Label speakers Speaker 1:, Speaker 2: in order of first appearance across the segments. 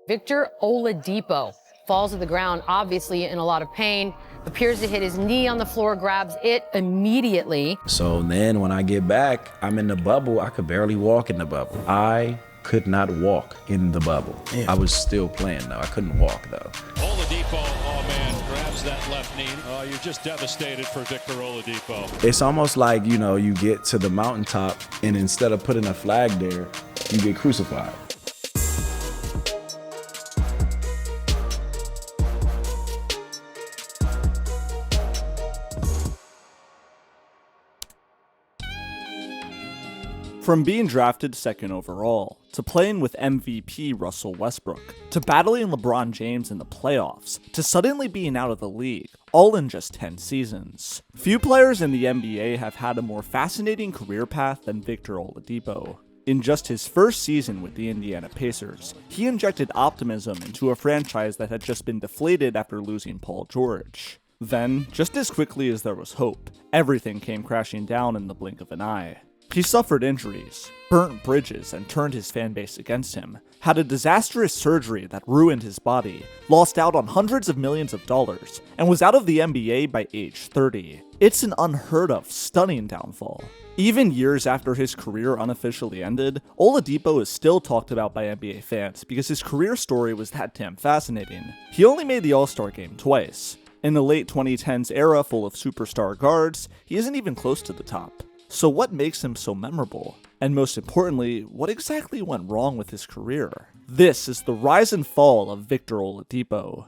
Speaker 1: Victor Oladipo falls to the ground, obviously in a lot of pain, appears to hit his knee on the floor, grabs it immediately.
Speaker 2: So then when I get back, I'm in the bubble. I could barely walk in the bubble. I could not walk in the bubble. I was still playing though. I couldn't walk though.
Speaker 3: Oladipo, oh man, grabs that left knee. Oh, you're just devastated for Victor Oladipo.
Speaker 2: It's almost like, you get to the mountaintop and instead of putting a flag there, you get crucified.
Speaker 4: From being drafted second overall, to playing with MVP Russell Westbrook, to battling LeBron James in the playoffs, to suddenly being out of the league, all in just 10 seasons. Few players in the NBA have had a more fascinating career path than Victor Oladipo. In just his first season with the Indiana Pacers, he injected optimism into a franchise that had just been deflated after losing Paul George. Then, just as quickly as there was hope, everything came crashing down in the blink of an eye. He suffered injuries, burnt bridges and turned his fanbase against him, had a disastrous surgery that ruined his body, lost out on hundreds of millions of dollars, and was out of the NBA by age 30. It's an unheard of, stunning downfall. Even years after his career unofficially ended, Oladipo is still talked about by NBA fans because his career story was that damn fascinating. He only made the All-Star game twice. In the late 2010s era full of superstar guards, he isn't even close to the top. So what makes him so memorable? And most importantly, what exactly went wrong with his career? This is the rise and fall of Victor Oladipo.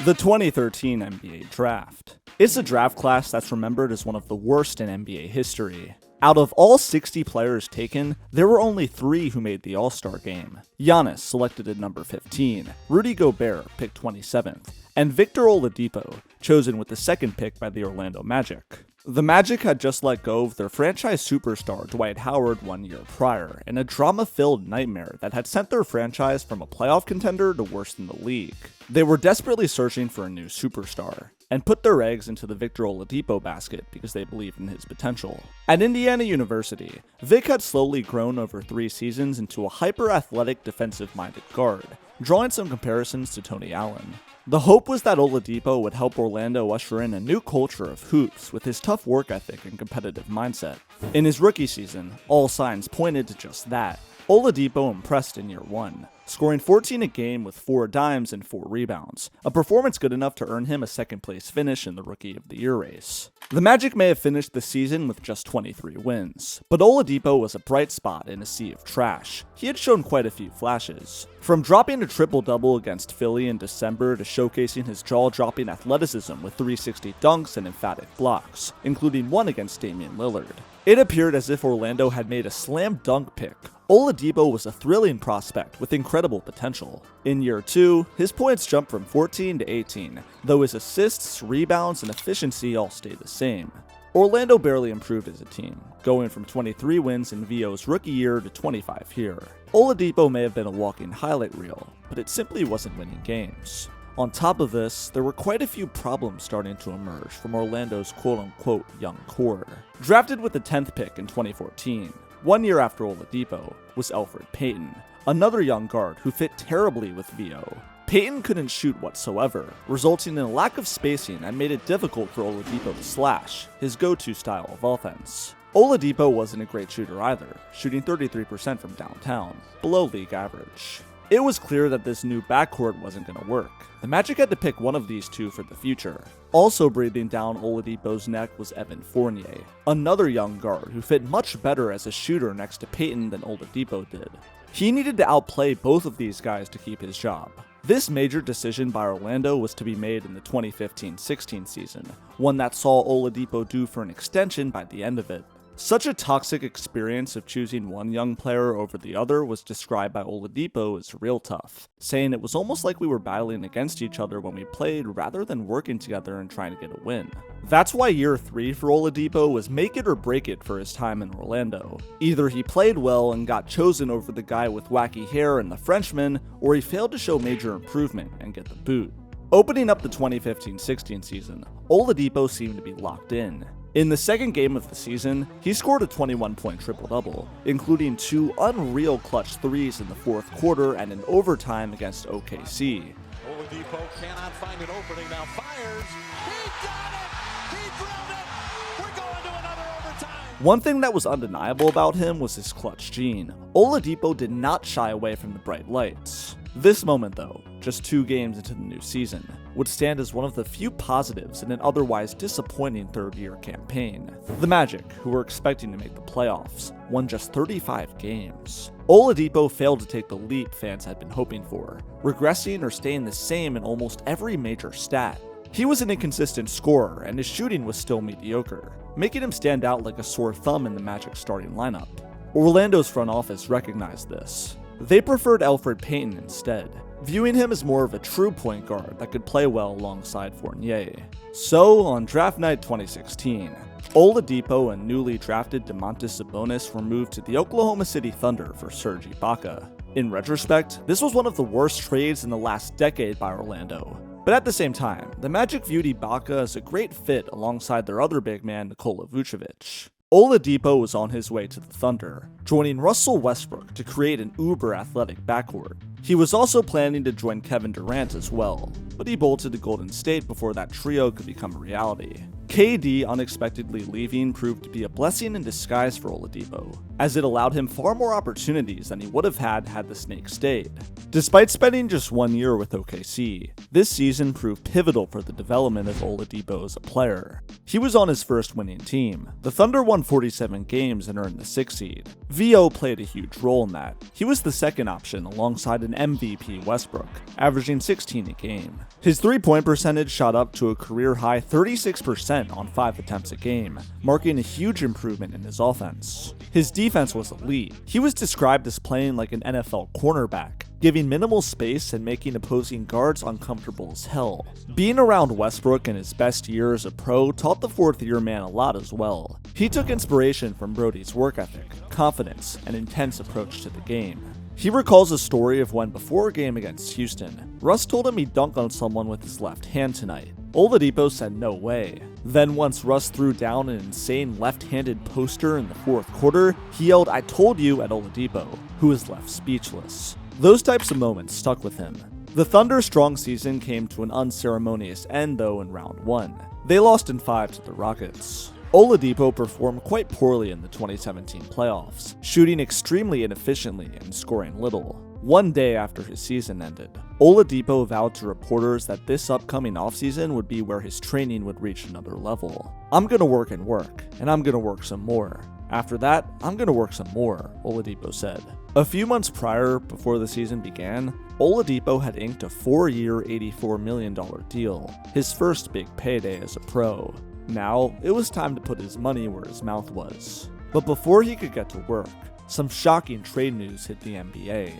Speaker 4: The 2013 NBA Draft. It's a draft class that's remembered as one of the worst in NBA history. Out of all 60 players taken, there were only 3 who made the All-Star game. Giannis selected at number 15, Rudy Gobert picked 27th, and Victor Oladipo, chosen with the second pick by the Orlando Magic. The Magic had just let go of their franchise superstar Dwight Howard 1 year prior in a drama-filled nightmare that had sent their franchise from a playoff contender to worst in the league. They were desperately searching for a new superstar, and put their eggs into the Victor Oladipo basket because they believed in his potential. At Indiana University, Vic had slowly grown over 3 seasons into a hyper-athletic defensive-minded guard, drawing some comparisons to Tony Allen. The hope was that Oladipo would help Orlando usher in a new culture of hoops with his tough work ethic and competitive mindset. In his rookie season, all signs pointed to just that. Oladipo impressed in year 1, scoring 14 a game with 4 dimes and 4 rebounds, a performance good enough to earn him a second-place finish in the Rookie of the Year race. The Magic may have finished the season with just 23 wins, but Oladipo was a bright spot in a sea of trash. He had shown quite a few flashes. From dropping a triple-double against Philly in December to showcasing his jaw-dropping athleticism with 360 dunks and emphatic blocks, including one against Damian Lillard. It appeared as if Orlando had made a slam dunk pick. Oladipo was a thrilling prospect with incredible potential. In year 2, his points jumped from 14 to 18, though his assists, rebounds, and efficiency all stayed the same. Orlando barely improved as a team, going from 23 wins in VO's rookie year to 25 here. Oladipo may have been a walking highlight reel, but it simply wasn't winning games. On top of this, there were quite a few problems starting to emerge from Orlando's quote-unquote young core. Drafted with the 10th pick in 2014, 1 year after Oladipo, was Elfrid Payton, another young guard who fit terribly with VO. Payton couldn't shoot whatsoever, resulting in a lack of spacing that made it difficult for Oladipo to slash, his go-to style of offense. Oladipo wasn't a great shooter either, shooting 33% from downtown, below league average. It was clear that this new backcourt wasn't going to work. The Magic had to pick one of these two for the future. Also breathing down Oladipo's neck was Evan Fournier, another young guard who fit much better as a shooter next to Payton than Oladipo did. He needed to outplay both of these guys to keep his job. This major decision by Orlando was to be made in the 2015-16 season, one that saw Oladipo due for an extension by the end of it. Such a toxic experience of choosing one young player over the other was described by Oladipo as real tough, saying it was almost like we were battling against each other when we played rather than working together and trying to get a win. That's why year 3 for Oladipo was make it or break it for his time in Orlando. Either he played well and got chosen over the guy with wacky hair and the Frenchman, or he failed to show major improvement and get the boot. Opening up the 2015-16 season, Oladipo seemed to be locked in. In the second game of the season, he scored a 21-point triple-double, including 2 unreal clutch threes in the fourth quarter and in overtime against OKC.
Speaker 3: Oladipo cannot find an opening, now fires. He got it! He drilled it! We're going to another overtime!
Speaker 4: One thing that was undeniable about him was his clutch gene. Oladipo did not shy away from the bright lights. This moment, though, just 2 games into the new season, would stand as one of the few positives in an otherwise disappointing third-year campaign. The Magic, who were expecting to make the playoffs, won just 35 games. Oladipo failed to take the leap fans had been hoping for, regressing or staying the same in almost every major stat. He was an inconsistent scorer, and his shooting was still mediocre, making him stand out like a sore thumb in the Magic starting lineup. Orlando's front office recognized this. They preferred Elfrid Payton instead, viewing him as more of a true point guard that could play well alongside Fournier. So, on draft night 2016, Oladipo and newly drafted Domantas Sabonis were moved to the Oklahoma City Thunder for Serge Ibaka. In retrospect, this was one of the worst trades in the last decade by Orlando. But at the same time, the Magic viewed Ibaka as a great fit alongside their other big man, Nikola Vucevic. Oladipo was on his way to the Thunder, joining Russell Westbrook to create an uber-athletic backcourt. He was also planning to join Kevin Durant as well, but he bolted to Golden State before that trio could become a reality. KD unexpectedly leaving proved to be a blessing in disguise for Oladipo, as it allowed him far more opportunities than he would have had the Snake stayed. Despite spending just 1 year with OKC, this season proved pivotal for the development of Oladipo as a player. He was on his first winning team. The Thunder won 47 games and earned the 6th seed. VO played a huge role in that. He was the second option alongside an MVP Westbrook, averaging 16 a game. His three-point percentage shot up to a career-high 36% on 5 attempts a game, marking a huge improvement in his offense. His defense was elite. He was described as playing like an NFL cornerback, giving minimal space and making opposing guards uncomfortable as hell. Being around Westbrook in his best year as a pro taught the fourth-year man a lot as well. He took inspiration from Brody's work ethic, confidence, and intense approach to the game. He recalls a story of when, before a game against Houston, Russ told him he'd dunk on someone with his left hand tonight. Oladipo said no way. Then once Russ threw down an insane left-handed poster in the fourth quarter, he yelled, "I told you," at Oladipo, who was left speechless. Those types of moments stuck with him. The Thunder's strong season came to an unceremonious end though in round 1. They lost in 5 to the Rockets. Oladipo performed quite poorly in the 2017 playoffs, shooting extremely inefficiently and scoring little. One day after his season ended, Oladipo vowed to reporters that this upcoming offseason would be where his training would reach another level. "I'm gonna work and work, and I'm gonna work some more. After that, I'm gonna work some more," Oladipo said. A few months prior, before the season began, Oladipo had inked a 4-year, $84 million deal, his first big payday as a pro. Now, it was time to put his money where his mouth was. But before he could get to work, some shocking trade news hit the NBA.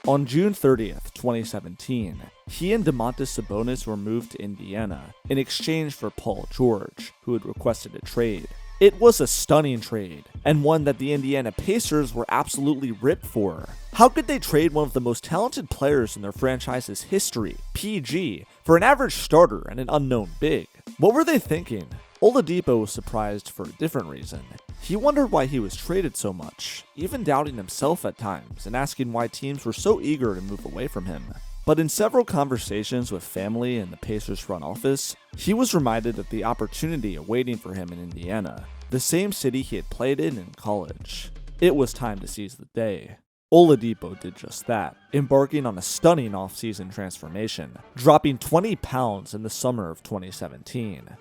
Speaker 4: On June 30th, 2017, he and Domantas Sabonis were moved to Indiana in exchange for Paul George, who had requested a trade. It was a stunning trade, and one that the Indiana Pacers were absolutely ripped for. How could they trade one of the most talented players in their franchise's history, PG, for an average starter and an unknown big? What were they thinking? Oladipo was surprised for a different reason. He wondered why he was traded so much, even doubting himself at times and asking why teams were so eager to move away from him. But in several conversations with family and the Pacers front office, he was reminded of the opportunity awaiting for him in Indiana, the same city he had played in college. It was time to seize the day. Oladipo did just that, embarking on a stunning offseason transformation, dropping 20 pounds in the summer of 2017.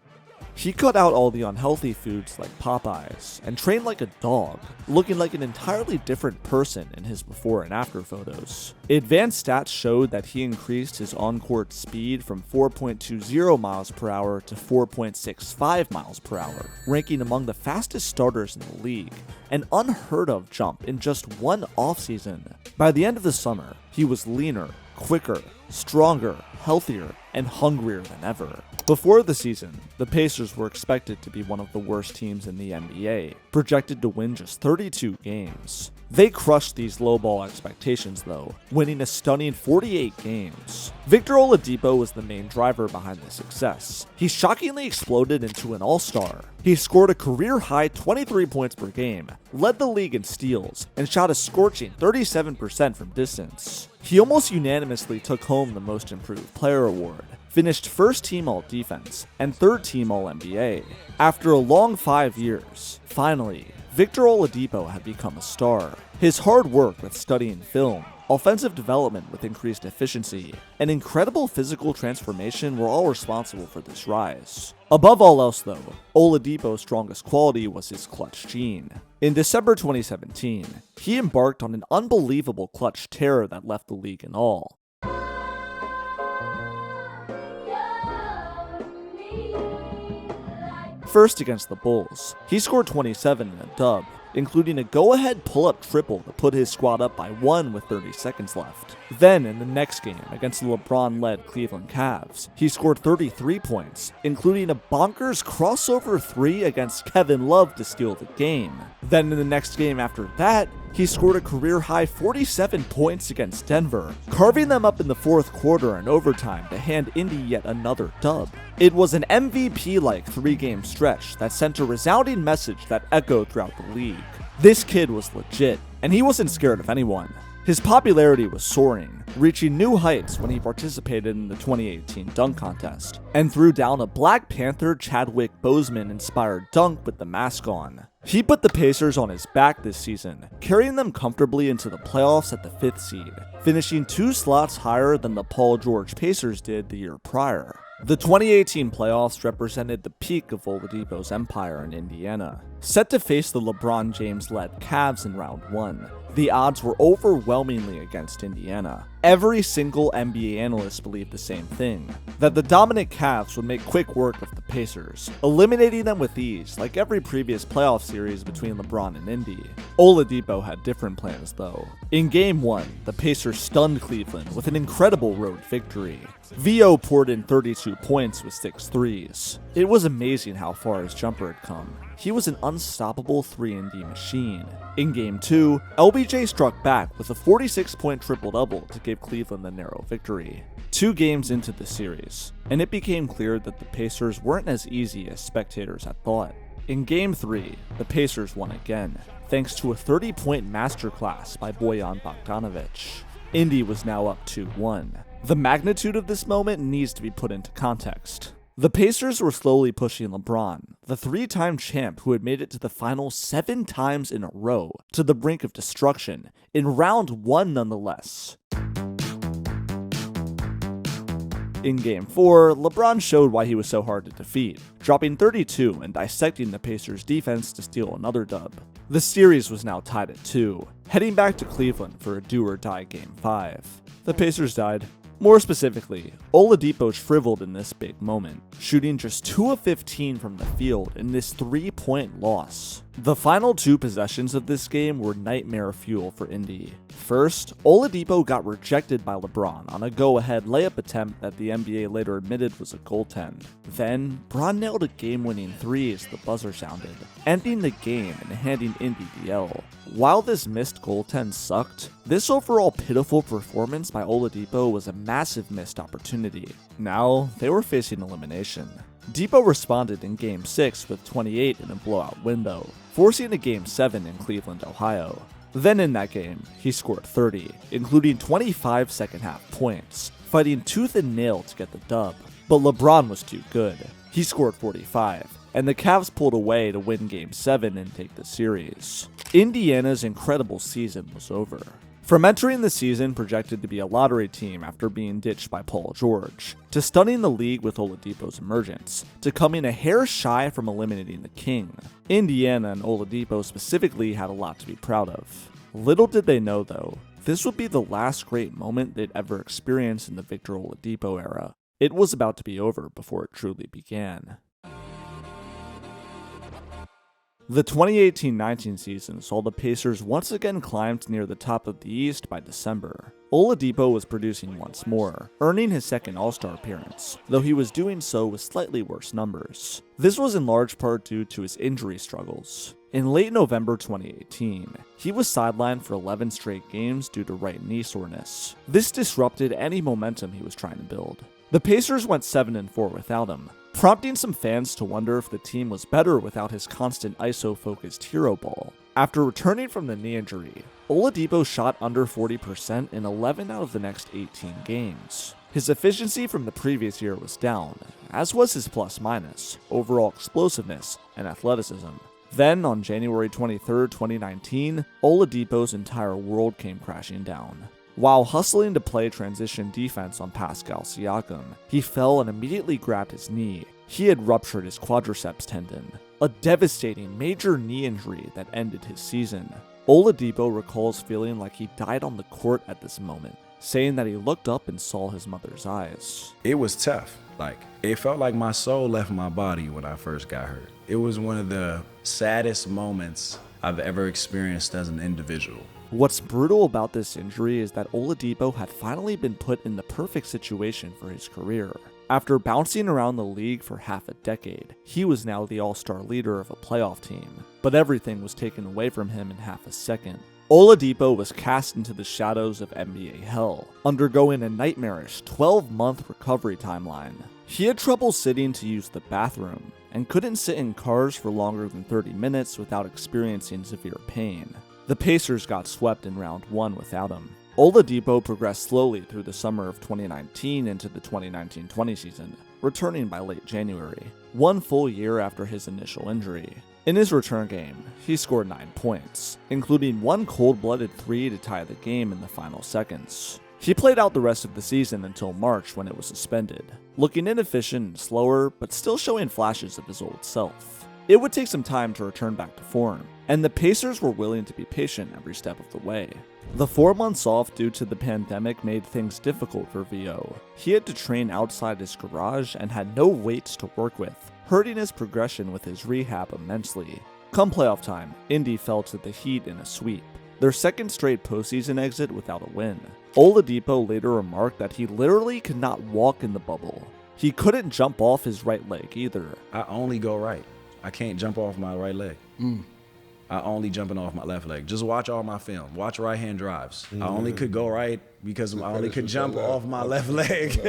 Speaker 4: He cut out all the unhealthy foods like Popeyes and trained like a dog, looking like an entirely different person in his before and after photos. Advanced stats showed that he increased his on-court speed from 4.20 miles per hour to 4.65 miles per hour, ranking among the fastest starters in the league, an unheard of jump in just one offseason. By the end of the summer, he was leaner, quicker, stronger, healthier, and hungrier than ever. Before the season, the Pacers were expected to be one of the worst teams in the NBA, projected to win just 32 games. They crushed these lowball expectations though, winning a stunning 48 games. Victor Oladipo was the main driver behind this success. He shockingly exploded into an all-star. He scored a career-high 23 points per game, led the league in steals, and shot a scorching 37% from distance. He almost unanimously took home the Most Improved Player award, finished first team All-Defense, and third team All-NBA. After a long 5 years, finally, Victor Oladipo had become a star. His hard work with studying film, offensive development with increased efficiency, and incredible physical transformation were all responsible for this rise. Above all else though, Oladipo's strongest quality was his clutch gene. In December 2017, he embarked on an unbelievable clutch tear that left the league in awe. First against the Bulls, he scored 27 in a dub, including a go-ahead pull-up triple to put his squad up by 1 with 30 seconds left. Then in the next game against the LeBron-led Cleveland Cavs, he scored 33 points, including a bonkers crossover 3 against Kevin Love to steal the game. Then in the next game after that, he scored a career-high 47 points against Denver, carving them up in the fourth quarter and overtime to hand Indy yet another dub. It was an MVP-like 3-game stretch that sent a resounding message that echoed throughout the league. This kid was legit, and he wasn't scared of anyone. His popularity was soaring, reaching new heights when he participated in the 2018 dunk contest, and threw down a Black Panther Chadwick Boseman-inspired dunk with the mask on. He put the Pacers on his back this season, carrying them comfortably into the playoffs at the 5th seed, finishing 2 slots higher than the Paul George Pacers did the year prior. The 2018 playoffs represented the peak of Oladipo's empire in Indiana. Set to face the LeBron James-led Cavs in round 1, the odds were overwhelmingly against Indiana. Every single NBA analyst believed the same thing, that the dominant Cavs would make quick work of the Pacers, eliminating them with ease like every previous playoff series between LeBron and Indy. Oladipo had different plans though. In Game 1, the Pacers stunned Cleveland with an incredible road victory. VO poured in 32 points with 6 threes. It was amazing how far his jumper had come. He was an unstoppable 3-and-D machine. In Game 2, LBJ struck back with a 46-point triple-double to give Cleveland the narrow victory. 2 games into the series, and it became clear that the Pacers weren't as easy as spectators had thought. In Game 3, the Pacers won again, thanks to a 30-point masterclass by Bojan Bogdanovic. Indy was now up 2-1. The magnitude of this moment needs to be put into context. The Pacers were slowly pushing LeBron, the 3-time champ who had made it to the finals 7 times in a row, to the brink of destruction, in round 1 nonetheless. In Game 4, LeBron showed why he was so hard to defeat, dropping 32 and dissecting the Pacers' defense to steal another dub. The series was now tied at 2, heading back to Cleveland for a do-or-die Game 5. The Pacers died. More specifically, Oladipo shriveled in this big moment, shooting just 2 of 15 from the field in this 3-point loss. The final 2 possessions of this game were nightmare fuel for Indy. First, Oladipo got rejected by LeBron on a go-ahead layup attempt that the NBA later admitted was a goaltend. Then, Bron nailed a game-winning 3 as the buzzer sounded, ending the game and handing Indy the L. While this missed goaltend sucked, this overall pitiful performance by Oladipo was a massive missed opportunity. Now, they were facing elimination. Depot responded in Game 6 with 28 in a blowout window, forcing a Game 7 in Cleveland, Ohio. Then in that game, he scored 30, including 25 second-half points, fighting tooth and nail to get the dub. But LeBron was too good. He scored 45, and the Cavs pulled away to win Game 7 and take the series. Indiana's incredible season was over. From entering the season projected to be a lottery team after being ditched by Paul George, to stunning the league with Oladipo's emergence, to coming a hair shy from eliminating the King, Indiana and Oladipo specifically had a lot to be proud of. Little did they know though, this would be the last great moment they'd ever experience in the Victor Oladipo era. It was about to be over before it truly began. The 2018-19 season saw the Pacers once again climb to near the top of the East by December. Oladipo was producing once more, earning his second All-Star appearance, though he was doing so with slightly worse numbers. This was in large part due to his injury struggles. In late November 2018, he was sidelined for 11 straight games due to right knee soreness. This disrupted any momentum he was trying to build. The Pacers went 7-4 without him, prompting some fans to wonder if the team was better without his constant ISO-focused hero ball. After returning from the knee injury, Oladipo shot under 40% in 11 out of the next 18 games. His efficiency from the previous year was down, as was his plus-minus, overall explosiveness, and athleticism. Then, on January 23, 2019, Oladipo's entire world came crashing down. While hustling to play transition defense on Pascal Siakam, he fell and immediately grabbed his knee. He had ruptured his quadriceps tendon, a devastating major knee injury that ended his season. Oladipo recalls feeling like he died on the court at this moment, saying that he looked up and saw his mother's eyes.
Speaker 2: It was tough. It felt like my soul left my body when I first got hurt. It was one of the saddest moments I've ever experienced as an individual.
Speaker 4: What's brutal about this injury is that Oladipo had finally been put in the perfect situation for his career. After bouncing around the league for half a decade, he was now the all-star leader of a playoff team, but everything was taken away from him in half a second. Oladipo was cast into the shadows of NBA hell, undergoing a nightmarish 12-month recovery timeline. He had trouble sitting to use the bathroom, and couldn't sit in cars for longer than 30 minutes without experiencing severe pain. The Pacers got swept in round 1 without him. Oladipo progressed slowly through the summer of 2019 into the 2019-20 season, returning by late January, 1 full year after his initial injury. In his return game, he scored 9 points, including 1 cold-blooded 3 to tie the game in the final seconds. He played out the rest of the season until March when it was suspended, looking inefficient and slower, but still showing flashes of his old self. It would take some time to return back to form, and the Pacers were willing to be patient every step of the way. The 4 months off due to the pandemic made things difficult for VO. He had to train outside his garage and had no weights to work with, hurting his progression with his rehab immensely. Come playoff time, Indy fell to the Heat in a sweep, their second straight postseason exit without a win. Oladipo later remarked that he literally could not walk in the bubble. He couldn't jump off his right leg either.
Speaker 2: I only go right. I can't jump off my right leg. I only jumping off my left leg. Just watch all my film. Watch right-hand drives. I only could go right because I only could jump off my left leg.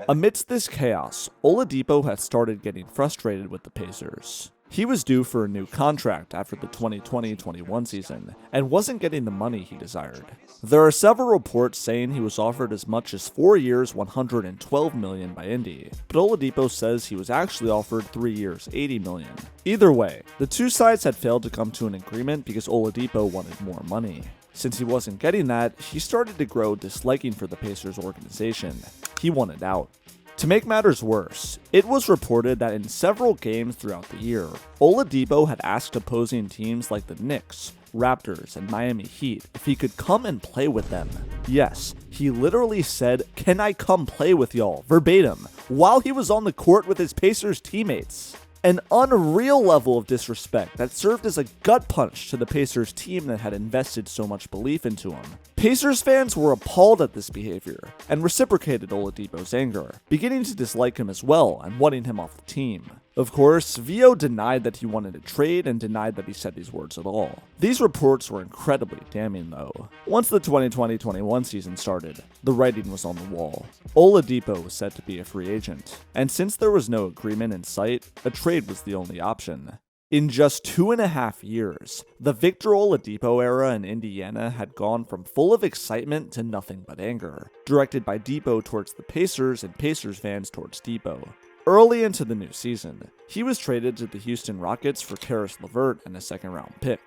Speaker 4: Amidst this chaos, Oladipo had started getting frustrated with the Pacers. He was due for a new contract after the 2020-21 season and wasn't getting the money he desired. There are several reports saying he was offered as much as 4 years, $112 million by Indy, but Oladipo says he was actually offered 3 years, $80 million. Either way, the two sides had failed to come to an agreement because Oladipo wanted more money. Since he wasn't getting that, he started to grow disliking for the Pacers organization. He wanted out. To make matters worse, it was reported that in several games throughout the year, Oladipo had asked opposing teams like the Knicks, Raptors, and Miami Heat if he could come and play with them. Yes, he literally said, "Can I come play with y'all?" verbatim, while he was on the court with his Pacers teammates. An unreal level of disrespect that served as a gut punch to the Pacers team that had invested so much belief into him. Pacers fans were appalled at this behavior and reciprocated Oladipo's anger, beginning to dislike him as well and wanting him off the team. Of course, VO denied that he wanted a trade and denied that he said these words at all. These reports were incredibly damning though. Once the 2020-21 season started, the writing was on the wall. Oladipo was set to be a free agent, and since there was no agreement in sight, a trade was the only option. In just 2.5 years, the Victor Oladipo era in Indiana had gone from full of excitement to nothing but anger, directed by Depot towards the Pacers and Pacers fans towards Depot. Early into the new season, he was traded to the Houston Rockets for Karis LeVert and a second-round pick.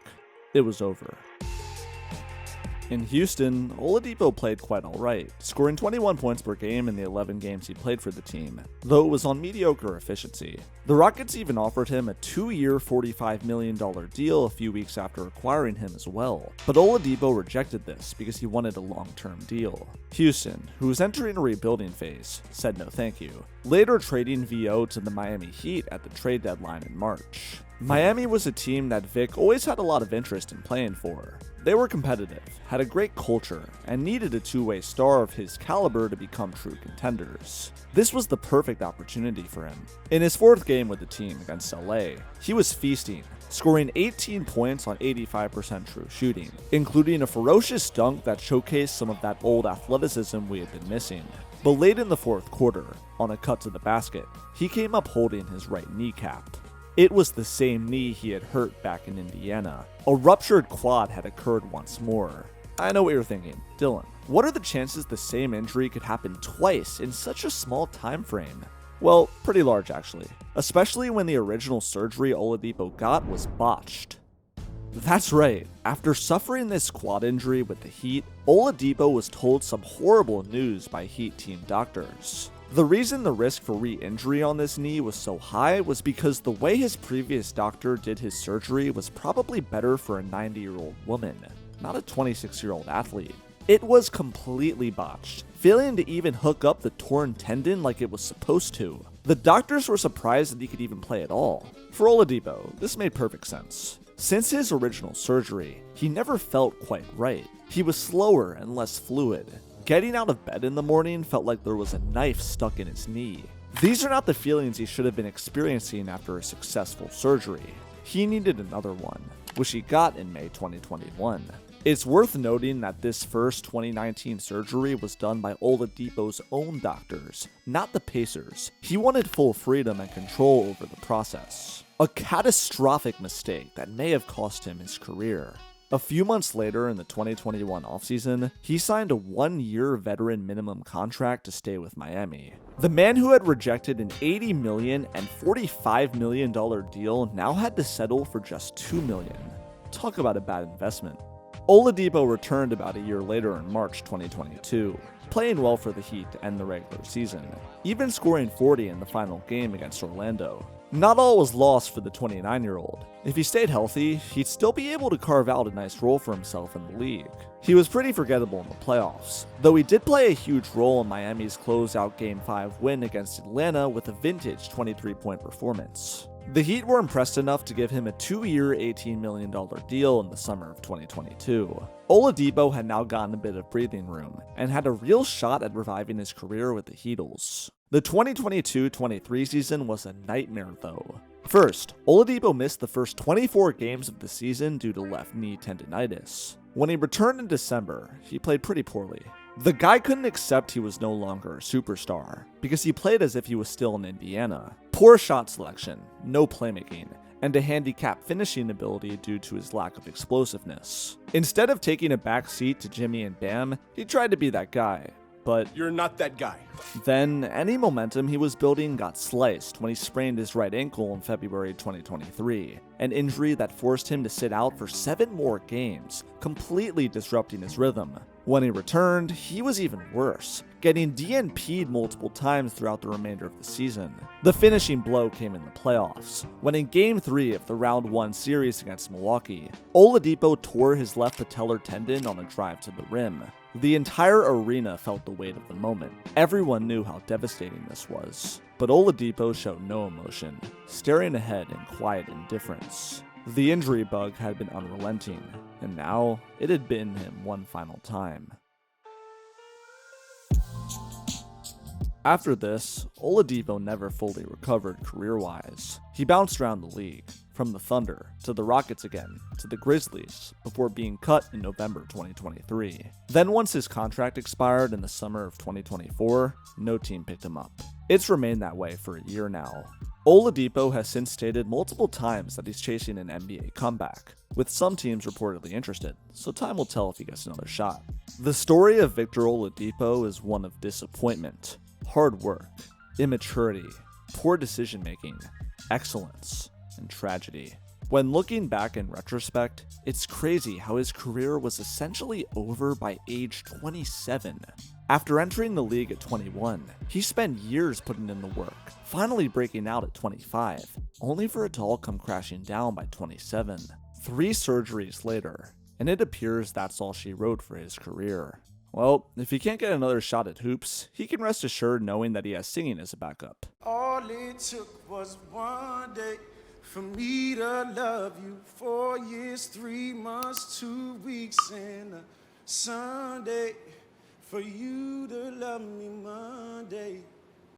Speaker 4: It was over. In Houston, Oladipo played quite alright, scoring 21 points per game in the 11 games he played for the team, though it was on mediocre efficiency. The Rockets even offered him a 2-year, $45 million deal a few weeks after acquiring him as well, but Oladipo rejected this because he wanted a long-term deal. Houston, who was entering a rebuilding phase, said no thank you, later trading VO to the Miami Heat at the trade deadline in March. Miami was a team that Vic always had a lot of interest in playing for. They were competitive, had a great culture, and needed a two-way star of his caliber to become true contenders. This was the perfect opportunity for him. In his fourth game with the team against LA, he was feasting, scoring 18 points on 85% true shooting, including a ferocious dunk that showcased some of that old athleticism we had been missing. But late in the fourth quarter, on a cut to the basket, he came up holding his right kneecap. It was the same knee he had hurt back in Indiana. A ruptured quad had occurred once more. I know what you're thinking, Dylan. What are the chances the same injury could happen twice in such a small time frame? Well, pretty large actually, especially when the original surgery Oladipo got was botched. That's right, after suffering this quad injury with the Heat, Oladipo was told some horrible news by Heat team doctors. The reason the risk for re-injury on this knee was so high was because the way his previous doctor did his surgery was probably better for a 90-year-old woman, not a 26-year-old athlete. It was completely botched, failing to even hook up the torn tendon like it was supposed to. The doctors were surprised that he could even play at all. For Oladipo, this made perfect sense. Since his original surgery, he never felt quite right. He was slower and less fluid. Getting out of bed in the morning felt like there was a knife stuck in his knee. These are not the feelings he should have been experiencing after a successful surgery. He needed another one, which he got in May 2021. It's worth noting that this first 2019 surgery was done by Oladipo's own doctors, not the Pacers. He wanted full freedom and control over the process. A catastrophic mistake that may have cost him his career. A few months later in the 2021 offseason, he signed a 1-year veteran minimum contract to stay with Miami. The man who had rejected an $80 million and $45 million deal now had to settle for just $2 million. Talk about a bad investment. Oladipo returned about a year later in March 2022, playing well for the Heat to end the regular season, even scoring 40 in the final game against Orlando. Not all was lost for the 29-year-old. If he stayed healthy, he'd still be able to carve out a nice role for himself in the league. He was pretty forgettable in the playoffs, though he did play a huge role in Miami's closeout Game 5 win against Atlanta with a vintage 23-point performance. The Heat were impressed enough to give him a 2-year, $18 million deal in the summer of 2022. Oladipo had now gotten a bit of breathing room, and had a real shot at reviving his career with the Heatles. The 2022-23 season was a nightmare though. First, Oladipo missed the first 24 games of the season due to left knee tendinitis. When he returned in December, he played pretty poorly. The guy couldn't accept he was no longer a superstar, because he played as if he was still in Indiana. Poor shot selection, no playmaking, and a handicapped finishing ability due to his lack of explosiveness. Instead of taking a back seat to Jimmy and Bam, he tried to be that guy. But
Speaker 5: you're not that guy.
Speaker 4: Then, any momentum he was building got sliced when he sprained his right ankle in February 2023, an injury that forced him to sit out for 7 more games, completely disrupting his rhythm. When he returned, he was even worse, getting DNP'd multiple times throughout the remainder of the season. The finishing blow came in the playoffs, when in Game 3 of the Round 1 series against Milwaukee, Oladipo tore his left patellar tendon on a drive to the rim. The entire arena felt the weight of the moment. Everyone knew how devastating this was. But Oladipo showed no emotion, staring ahead in quiet indifference. The injury bug had been unrelenting, and now it had bitten him one final time. After this, Oladipo never fully recovered career-wise. He bounced around the league, from the Thunder, to the Rockets again, to the Grizzlies, before being cut in November 2023. Then once his contract expired in the summer of 2024, no team picked him up. It's remained that way for a year now. Oladipo has since stated multiple times that he's chasing an NBA comeback, with some teams reportedly interested, so time will tell if he gets another shot. The story of Victor Oladipo is one of disappointment, hard work, immaturity, poor decision-making, excellence, and tragedy. When looking back in retrospect, it's crazy how his career was essentially over by age 27. After entering the league at 21, he spent years putting in the work, finally breaking out at 25, only for it to all come crashing down by 27. 3 surgeries later, and it appears that's all she wrote for his career. Well, if he can't get another shot at hoops, he can rest assured knowing that he has singing as a backup.
Speaker 6: All it took was one day
Speaker 2: For me to love you 4 years, 3 months, 2 weeks, and a Sunday. For you to love me Monday.